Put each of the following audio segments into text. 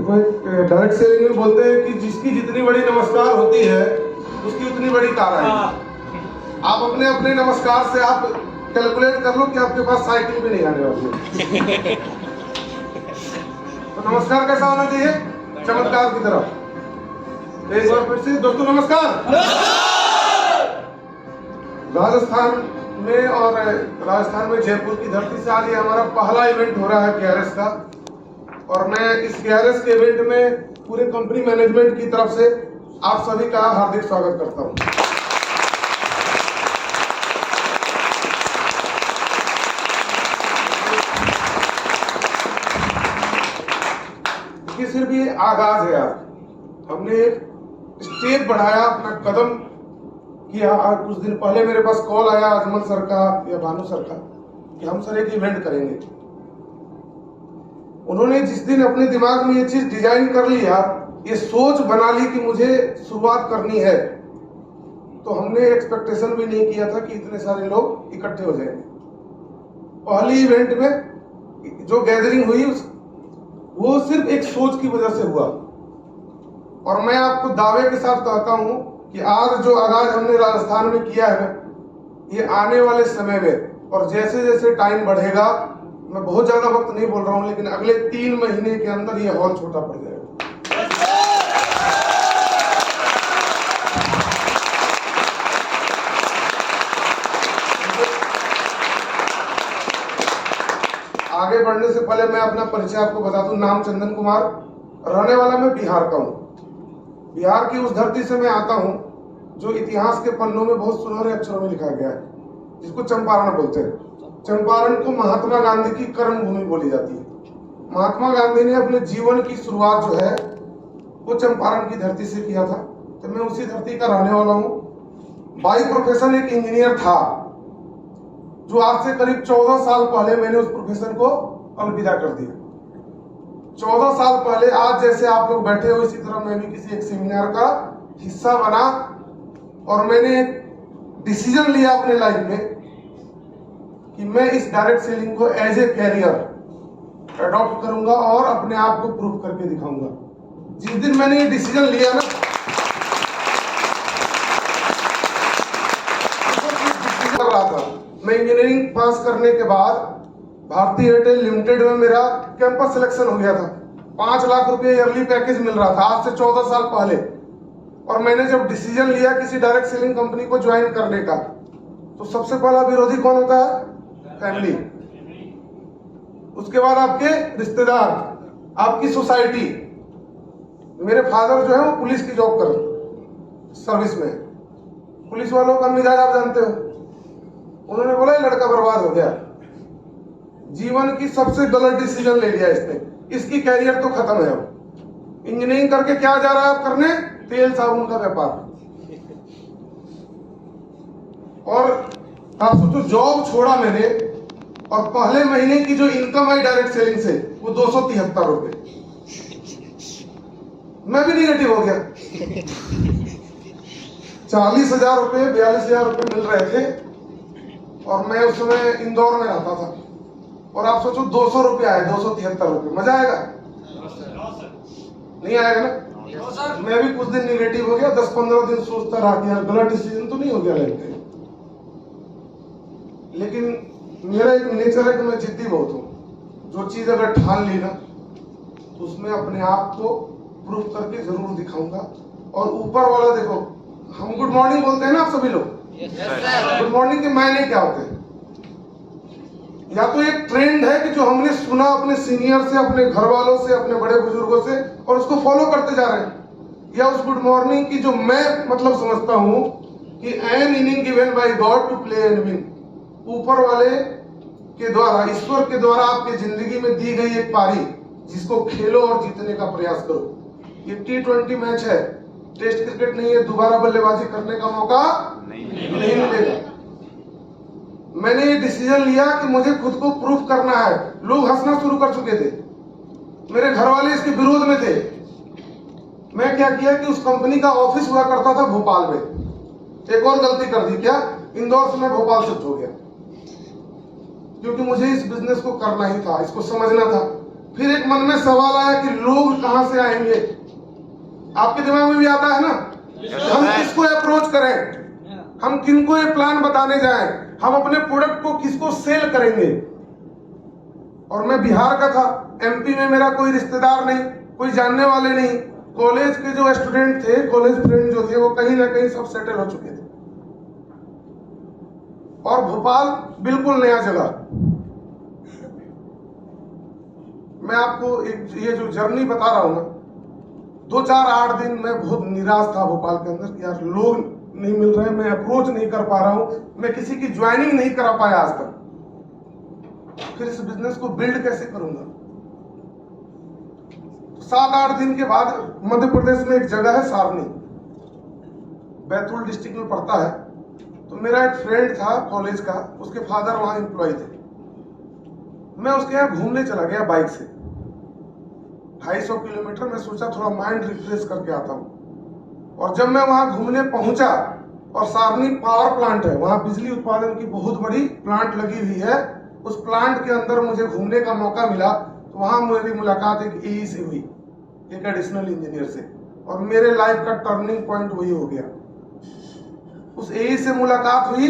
देखो, एक direct selling में बोलते हैं कि जिसकी जितनी बड़ी नमस्कार होती है उसकी उतनी बड़ी कार आएगी। आप अपने अपने नमस्कार से आप कैलकुलेट कर लो कि आपके पास साइकिल भी नहीं आने वाली है। तो नमस्कार कैसा होना चाहिए? चमत्कार की तरह। एक बार फिर से दोस्तों नमस्कार। राजस्थान में और राजस्थान में जयपुर की धरती से आज ये हमारा पहला इवेंट हो रहा है KRS का, और मैं इस KRS के इवेंट में पूरे कंपनी मैनेजमेंट की तरफ से आप सभी का हार्दिक स्वागत करता हूं। ये सिर्फ ये आगाज है। आज हमने एक स्टेप बढ़ाया, अपना कदम किया। आज कुछ दिन पहले मेरे पास कॉल आया अजमल सर का या भानु सर का कि हम सर एक इवेंट करेंगे। उन्होंने जिस दिन अपने दिमाग में ये चीज डिजाइन कर लिया, ये सोच बना ली कि मुझे शुरुआत करनी है, तो हमने एक्सपेक्टेशन भी नहीं किया था कि इतने सारे लोग इकट्ठे हो जाएंगे। पहली इवेंट में जो गैदरिंग हुई वो सिर्फ एक सोच की वजह से हुआ। और मैं आपको दावे के साथ कहता हूं कि आज जो आगाज हमने राजस्थान में किया है, ये आने वाले समय में और जैसे जैसे टाइम बढ़ेगा, मैं बहुत ज्यादा वक्त नहीं बोल रहा हूं, लेकिन अगले 3 महीने के अंदर ये हॉल छोटा पड़ जाएगा। आगे बढ़ने से पहले मैं अपना परिचय आपको बता दूं। नाम चंदन कुमार, रहने वाला मैं बिहार का हूं। बिहार की उस धरती से मैं आता हूं जो इतिहास के पन्नों में बहुत सुनहरे अक्षरों में लिखा गया है, जिसको चंपारण बोलते हैं। चंपारण को महात्मा गांधी की कर्म भूमि बोली जाती है। महात्मा गांधी ने अपने जीवन की शुरुआत जो है वो चंपारण की धरती से किया था, तो मैं उसी धरती का रहने वाला हूं। बाई प्रोफेशन एक इंजीनियर था, जो आज से करीब 14 साल पहले मैंने उस प्रोफेशन को अलविदा कर दिया। 14 साल पहले आज जैसे आप लोग बैठे हो, इसी तरह मैं भी किसी एक सेमिनार का हिस्सा बना और मैंने डिसीजन लिया अपने लाइफ में कि मैं इस डायरेक्ट सेलिंग को एज ए कैरियर अडॉप्ट करूंगा और अपने आप को प्रूव करके दिखाऊंगा। जिस दिन मैंने ये डिसीजन लिया ना, कर रहा था मैं इंजीनियरिंग पास करने के बाद भारतीय एयरटेल लिमिटेड में मेरा कैंपस सिलेक्शन हो गया था। 5 लाख रुपए ईयरली पैकेज मिल रहा था आज से 14 साल पहले। और मैंने जब डिसीजन लिया किसी डायरेक्ट सेलिंग कंपनी को ज्वाइन करने का, तो सबसे पहला विरोधी कौन होता है? फैमिली। उसके बाद आपके रिश्तेदार, आपकी सोसाइटी। मेरे फादर जो है वो पुलिस की जॉब कर सर्विस में। पुलिस वालों का मिजाज आप जानते हो। उन्होंने बोला ये लड़का बर्बाद हो गया, जीवन की सबसे गलत डिसीजन ले लिया इसने, इसकी कैरियर तो खत्म है। अब इंजीनियरिंग करके क्या जा रहा है आप करने? तेल साबुन का व्यापार। और आप सोचो, जॉब छोड़ा मैंने और पहले महीने की जो इनकम आई डायरेक्ट सेलिंग से वो 273 रुपए। मैं भी निगेटिव हो गया। 40,000 रुपए 42,000 रुपए मिल रहे थे और मैं उस समय इंदौर में रहता था। और आप सोचो 200 रुपए आए, 273 रुपए। मजा आएगा? नहीं आएगा ना? मैं भी कुछ दिन निगेटिव हो गया, 10-15 दिन सोचता रहा कि यार गलत डिसीजन तो नहीं हो गया लाइफ में। लेकिन मेरा एक नेचर है कि मैं जिद्दी बहुत हूँ। जो चीज अगर ठान ली ना, तो उसमें अपने आप को प्रूव करके जरूर दिखाऊंगा। और ऊपर वाला देखो, हम गुड मॉर्निंग बोलते हैं ना आप सभी लोग। गुड मॉर्निंग के मायने क्या होते हैं? या तो एक ट्रेंड है कि जो हमने सुना अपने सीनियर से, अपने घर वालों से, अपने बड़े बुजुर्गों से, और उसको फॉलो करते जा रहे हैं। या उस गुड मॉर्निंग की जो मैं मतलब समझता हूं कि an inning given by God to play and win. ऊपर वाले के द्वारा, ईश्वर के द्वारा आपकी जिंदगी में दी गई एक पारी, जिसको खेलो और जीतने का प्रयास करो। ये T20 मैच है, टेस्ट क्रिकेट नहीं है। दोबारा बल्लेबाजी करने का मौका नहीं मिलेगा। मैंने ये डिसीजन लिया कि मुझे खुद को प्रूफ करना है। लोग हंसना शुरू कर चुके थे, मेरे घर वाले इसके विरोध में थे। मैं क्या किया कि उस कंपनी का ऑफिस हुआ करता था भोपाल में। एक और गलती कर दी, क्या? इंदौर से मैं भोपाल शिफ्ट हो गया, क्योंकि मुझे इस बिजनेस को करना ही था, इसको समझना था। फिर एक मन में सवाल आया कि लोग कहां कहां से आएंगे? आपके दिमाग में भी आता है ना? हम किसको अप्रोच करें, हम किनको ये प्लान बताने जाएं, हम अपने प्रोडक्ट को किसको सेल करेंगे। और मैं बिहार का था, एमपी में मेरा कोई रिश्तेदार नहीं, कोई जानने वाले नहीं। कॉलेज के जो स्टूडेंट थे, कॉलेज फ्रेंड जो थे, वो कहीं ना कहीं सब सेटल हो चुके थे। और भोपाल बिल्कुल नया जगह। मैं आपको एक ये जो जर्नी बता रहा हूं ना, 2-4-8 दिन मैं बहुत निराश था भोपाल के अंदर। यार लोग नहीं मिल रहे, मैं अप्रोच नहीं कर पा रहा हूं, मैं किसी की ज्वाइनिंग नहीं करा पाया आज तक। फिर इस बिजनेस को बिल्ड कैसे करूंगा? 7-8 दिन के बाद मध्य प्रदेश में एक जगह है सारनी, बैतूल डिस्ट्रिक्ट में पड़ता है। तो मेरा एक फ्रेंड था कॉलेज का, उसके फादर वहां एम्प्लॉय थे। मैं उसके यहाँ घूमने चला गया बाइक से 250 किलोमीटर। मैं सोचा थोड़ा माइंड रिफ्रेश करके आता हूँ। और जब मैं वहां घूमने पहुंचा, और सारनी पावर प्लांट है, वहां बिजली उत्पादन की बहुत बड़ी प्लांट लगी हुई है, उस प्लांट के अंदर मुझे घूमने का मौका मिला। तो वहां मेरी मुलाकात एक एई से हुई, एक एडिशनल इंजीनियर से, और मेरे लाइफ का टर्निंग पॉइंट वही हो गया। उस एई से मुलाकात हुई,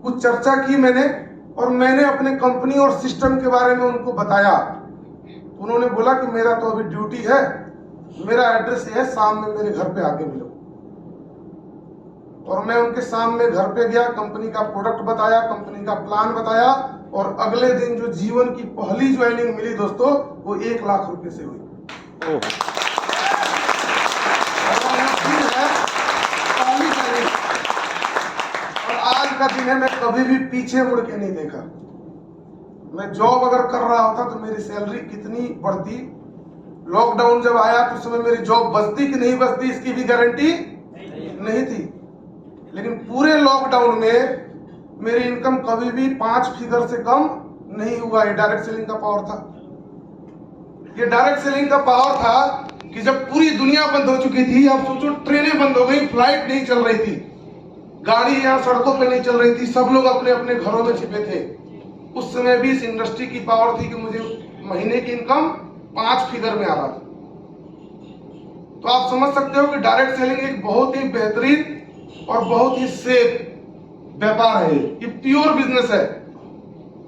कुछ चर्चा की मैंने, और मैंने अपने कंपनी और सिस्टम के बारे में उनको बताया। उन्होंने बोला कि मेरा तो अभी ड्यूटी है, मेरा एड्रेस ये है, शाम में मेरे घर पे आके मिलो। और मैं उनके सामने घर पे गया, कंपनी का प्रोडक्ट बताया, कंपनी का प्लान बताया, और अगले दिन जो जीवन की पहली ज्वाइनिंग मिली दोस्तों, वो 1 लाख रुपए से हुई। और आज का दिन है, मैं कभी भी पीछे मुड़ के नहीं देखा। मैं जॉब अगर कर रहा होता तो मेरी सैलरी कितनी बढ़ती। लॉकडाउन जब आया तो उस समय मेरी जॉब बचती कि नहीं बचती, इसकी भी गारंटी नहीं थी। लेकिन पूरे लॉकडाउन में मेरी इनकम कभी भी 5 फिगर से कम नहीं हुआ। ये डायरेक्ट सेलिंग का पावर था। ये डायरेक्ट सेलिंग का पावर था कि जब पूरी दुनिया बंद हो चुकी थी, आप सोचो ट्रेनें बंद हो गई, फ्लाइट नहीं चल रही थी, गाड़ी यहाँ सड़कों पे नहीं चल रही थी, सब लोग अपने अपने घरों में छिपे थे। उस समय भी इस इंडस्ट्री की पावर थी कि मुझे महीने की इनकम 5 फिगर में आ रहा था। तो आप समझ सकते हो कि डायरेक्ट सेलिंग एक बहुत ही बेहतरीन और बहुत ही सेफ व्यापार है। ये प्योर बिजनेस है।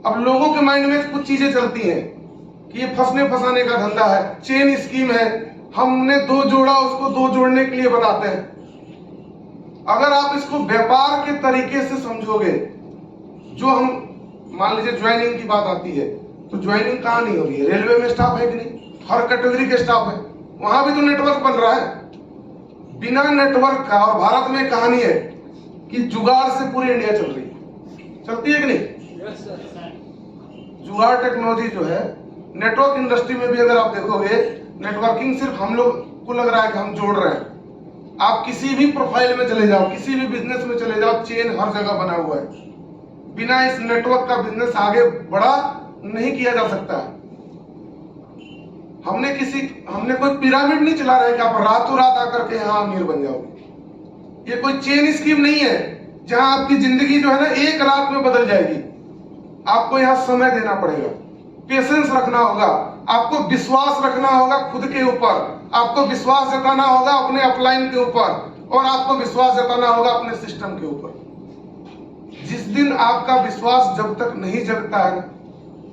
अब लोगों के माइंड में कुछ चीजें चलती हैं कि ये फंसने फंसाने का धंधा है, चेन स्कीम है, हमने 2 जोड़ा उसको 2 जोड़ने के लिए बनाते हैं। अगर आप इसको व्यापार के तरीके से समझोगे, जो हम मान लीजिए ज्वाइनिंग की बात आती है, तो ज्वाइनिंग कहाँ नहीं हो रही है? रेलवे में स्टाफ है कि नहीं? हर कैटेगरी के स्टाफ है, वहां भी तो नेटवर्क बन रहा है। बिना नेटवर्क का, और भारत में कहानी है कि जुगाड़ से पूरी इंडिया चल रही है, चलती है कि नहीं? जुगाड़ टेक्नोलॉजी जो है, नेटवर्क इंडस्ट्री में भी अगर आप देखोगे, नेटवर्किंग सिर्फ हम लोग को लग रहा है कि हम जोड़ रहे हैं। आप किसी भी प्रोफाइल में चले जाओ, किसी भी बिजनेस में चले जाओ, चेन हर जगह बना हुआ है। बिना इस नेटवर्क का बिजनेस आगे बड़ा नहीं किया जा सकता। हमने कोई पिरामिड नहीं चला रहा है कि आप रातों रात आकर के यहाँ अमीर बन जाओगे। ये कोई चेन स्कीम नहीं है जहां आपकी जिंदगी जो है ना 1 रात में बदल जाएगी। आपको यहाँ समय देना पड़ेगा, पेशेंस रखना होगा, आपको विश्वास रखना होगा खुद के ऊपर, आपको विश्वास जताना होगा अपने अपलाइन के ऊपर, और आपको विश्वास जताना होगा अपने सिस्टम के ऊपर। जिस दिन आपका विश्वास जब तक नहीं जगता है ना,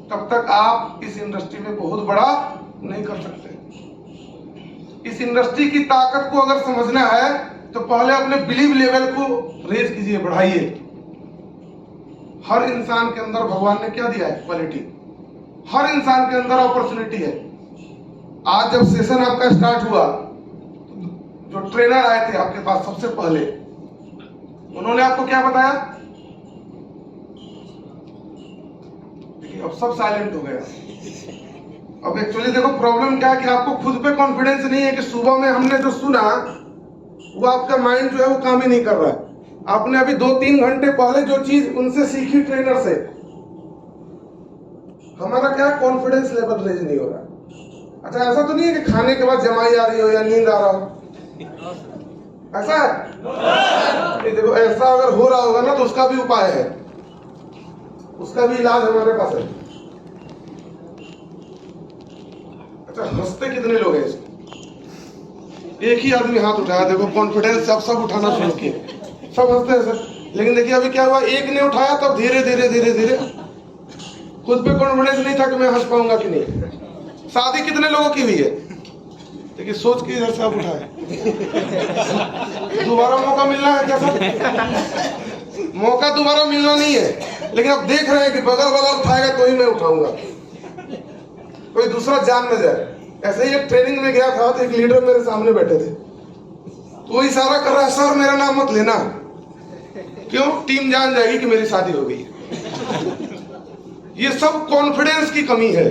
तब तक आप इस इंडस्ट्री में बहुत बड़ा नहीं कर सकते। इस इंडस्ट्री की ताकत को अगर समझना है तो पहले अपने बिलीव लेवल को रेज कीजिए, बढ़ाइए। हर इंसान के अंदर भगवान ने क्या दिया है? क्वालिटी। हर इंसान के अंदर अपॉर्चुनिटी है। आज जब सेशन आपका स्टार्ट हुआ, जो ट्रेनर आए थे आपके पास सबसे पहले, उन्होंने आपको क्या बताया? देखिए अब सब साइलेंट हो गया। अब एक्चुअली देखो प्रॉब्लम क्या है कि आपको खुद पे कॉन्फिडेंस नहीं है कि सुबह में हमने जो सुना वो आपका माइंड जो है वो काम ही नहीं कर रहा है। आपने अभी 2-3 घंटे पहले जो चीज उनसे सीखी ट्रेनर से, हमारा क्या कॉन्फिडेंस लेवल रेज नहीं हो रहा। अच्छा ऐसा तो नहीं है कि खाने के बाद जमाई आ रही हो या नींद आ रहा हो, ऐसा है? देखो ऐसा अगर हो रहा होगा ना तो उसका भी उपाय है, उसका भी इलाज हमारे पास है। अच्छा हंसते कितने लोग हैं इसमें? एक ही आदमी हाथ उठाया, देखो कॉन्फिडेंस से अब सब उठाना शुरू किए, सब हंसते हैं सर। लेकिन देखिए अभी क्या हुआ, एक ने उठाया तब धीरे धीरे धीरे धीरे खुद पे कॉन्फिडेंस नहीं था कि मैं हंस पाऊंगा कि नहीं। शादी कितने लोगों की हुई है, देखिए सोच के इधर से आप उठाए, दोबारा मौका मिलना है क्या सर? मौका दोबारा मिलना नहीं है, लेकिन आप देख रहे हैं कि बगल वाला उठाएगा तो ही मैं उठाऊंगा, कोई दूसरा जान न जाए। ऐसे ही एक ट्रेनिंग में गया था तो एक लीडर मेरे सामने बैठे थे, तो वो इशारा कर रहा है, सर मेरा नाम मत लेना, क्यों? टीम जान जाएगी कि मेरी शादी हो गई। ये सब कॉन्फिडेंस की कमी है।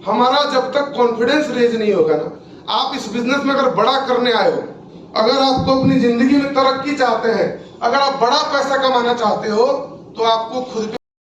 हमारा जब तक कॉन्फिडेंस रेज नहीं होगा ना, आप इस बिजनेस में अगर बड़ा करने आए हो, अगर आपको अपनी जिंदगी में तरक्की चाहते हैं, अगर आप बड़ा पैसा कमाना चाहते हो, तो आपको खुद